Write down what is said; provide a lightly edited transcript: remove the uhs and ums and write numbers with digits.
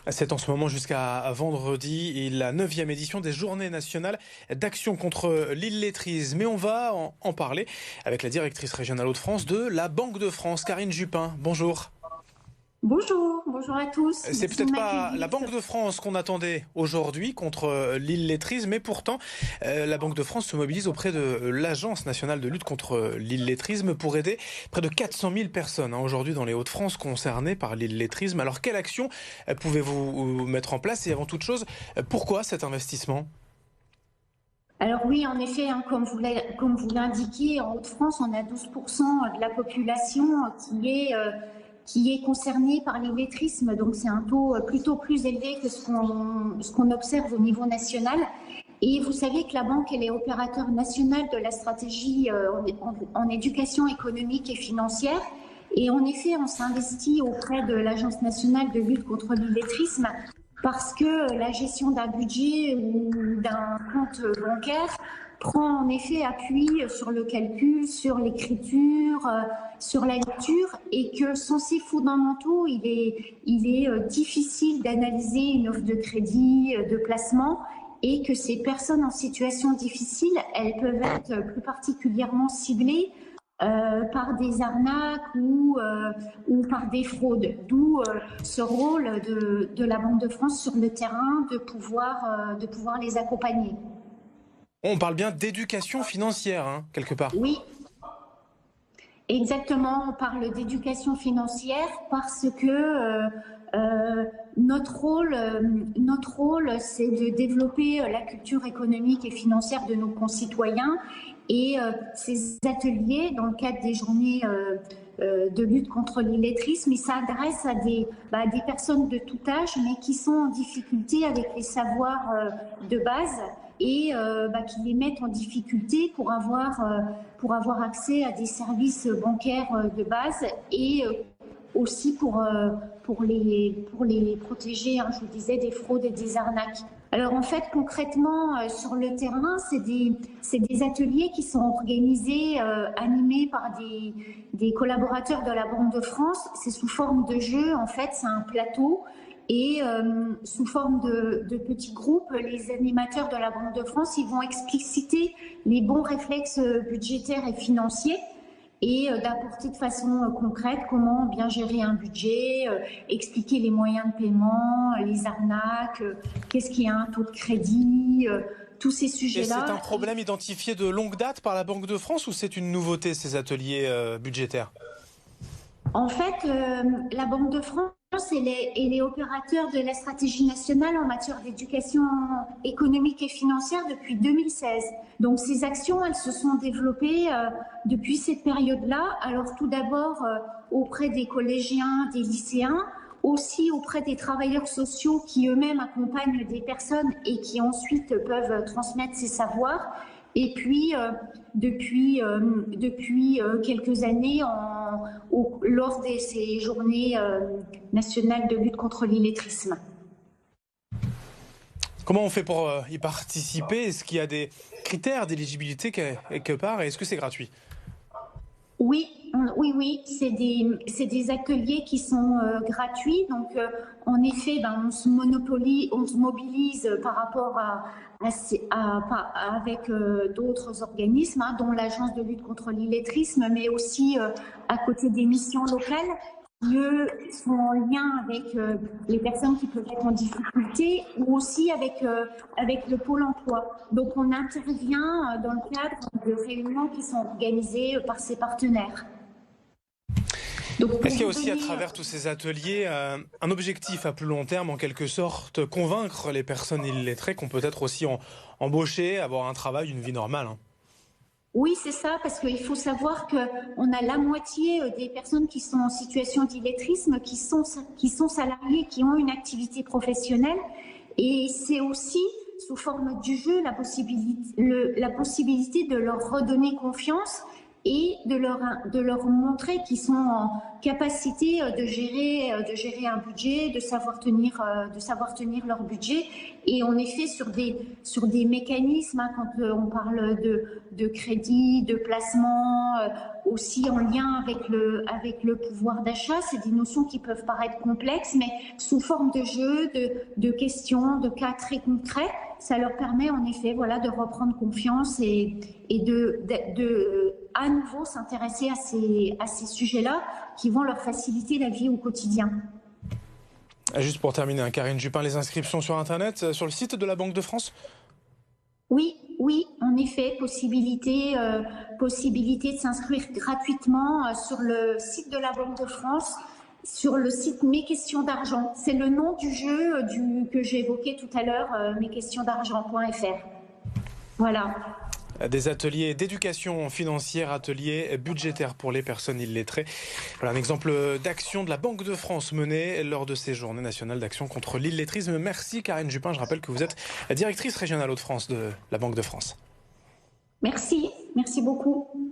C'est en ce moment jusqu'à vendredi et la 9e édition des Journées nationales d'action contre l'illettrisme. Mais on va en parler avec la directrice régionale Hauts-de-France de la Banque de France, Karine Jupin. Bonjour. Bonjour, bonjour à tous. C'est peut-être pas la Banque de France qu'on attendait aujourd'hui contre l'illettrisme, mais pourtant la Banque de France se mobilise auprès de l'Agence nationale de lutte contre l'illettrisme pour aider près de 400 000 personnes aujourd'hui dans les Hauts-de-France concernées par l'illettrisme. Alors quelle action pouvez-vous mettre en place et avant toute chose, pourquoi cet investissement ? Alors oui, en effet, comme vous l'indiquiez, en Hauts-de-France, on a 12% de la population qui est concernée par l'illettrisme. Donc c'est un taux plutôt plus élevé que ce qu'on observe au niveau national. Et vous savez que la banque, elle est opérateur national de la stratégie en éducation économique et financière. Et en effet, on s'investit auprès de l'Agence nationale de lutte contre l'illettrisme parce que la gestion d'un budget ou d'un compte bancaire prend en effet appui sur le calcul, sur l'écriture, sur la lecture, et que sans ces fondamentaux, il est difficile d'analyser une offre de crédit, de placement, et que ces personnes en situation difficile, elles peuvent être plus particulièrement ciblées par des arnaques ou par des fraudes. D'où ce rôle de la Banque de France sur le terrain de pouvoir les accompagner. On parle bien d'éducation financière, quelque part. Oui, exactement. On parle d'éducation financière parce que notre rôle, c'est de développer la culture économique et financière de nos concitoyens. Et ces ateliers, dans le cadre des journées de lutte contre l'illettrisme, ils s'adressent à des personnes de tout âge, mais qui sont en difficulté avec les savoirs de base et qui les mettent en difficulté pour avoir accès à des services bancaires de base et aussi pour les protéger, je vous disais, des fraudes et des arnaques. Alors en fait, concrètement, sur le terrain, c'est des ateliers qui sont organisés, animés par des collaborateurs de la Banque de France. C'est sous forme de jeu, en fait, c'est un plateau. Et sous forme de petits groupes, les animateurs de la Banque de France, ils vont expliciter les bons réflexes budgétaires et financiers et d'apporter de façon concrète comment bien gérer un budget, expliquer les moyens de paiement, les arnaques, qu'est-ce qu'il y a un taux de crédit, tous ces sujets-là. Et c'est un problème identifié de longue date par la Banque de France ou c'est une nouveauté, ces ateliers budgétaires ? En fait, la Banque de France elle est opérateur de la stratégie nationale en matière d'éducation économique et financière depuis 2016. Donc ces actions, elles se sont développées depuis cette période-là. Alors tout d'abord auprès des collégiens, des lycéens, aussi auprès des travailleurs sociaux qui eux-mêmes accompagnent des personnes et qui ensuite peuvent transmettre ces savoirs. Et puis, depuis quelques années, lors de ces journées nationales de lutte contre l'illettrisme. Comment on fait pour y participer ? Est-ce qu'il y a des critères d'éligibilité quelque part et est-ce que c'est gratuit ? Oui, c'est des ateliers qui sont gratuits. Donc, en effet, on se mobilise par rapport avec d'autres organismes, dont l'Agence de lutte contre l'illettrisme, mais aussi à côté des missions locales qui, eux, sont en lien avec les personnes qui peuvent être en difficulté ou aussi avec le Pôle emploi. Donc, on intervient dans le cadre de réunions qui sont organisées par ces partenaires. Est-ce qu'il y a aussi à travers tous ces ateliers un objectif à plus long terme, en quelque sorte, convaincre les personnes illettrées qu'on peut être aussi embaucher, avoir un travail, une vie normale ? Oui, c'est ça, parce qu'il faut savoir qu'on a la moitié des personnes qui sont en situation d'illettrisme, qui sont salariés, qui ont une activité professionnelle. Et c'est aussi, sous forme du jeu, la possibilité de leur redonner confiance et de leur montrer qu'ils sont en capacité de gérer un budget, de savoir tenir leur budget. Et en effet, sur des mécanismes, hein, quand on parle de crédit, de placement, aussi en lien avec le pouvoir d'achat, c'est des notions qui peuvent paraître complexes, mais sous forme de jeu, de questions, de cas très concrets, ça leur permet en effet, voilà, de reprendre confiance et de à nouveau s'intéresser à ces sujets-là qui vont leur faciliter la vie au quotidien. Juste pour terminer, hein, Karine Jupin, les inscriptions sur Internet, sur le site de la Banque de France? Oui, en effet, possibilité de s'inscrire gratuitement sur le site de la Banque de France, sur le site Mes questions d'argent. C'est le nom du jeu que j'ai évoqué tout à l'heure, mesquestionsdargent.fr. Voilà. Des ateliers d'éducation financière, ateliers budgétaires pour les personnes illettrées. Voilà un exemple d'action de la Banque de France menée lors de ces journées nationales d'action contre l'illettrisme. Merci Karine Jupin. Je rappelle que vous êtes la directrice régionale Hauts-de-France de la Banque de France. Merci beaucoup.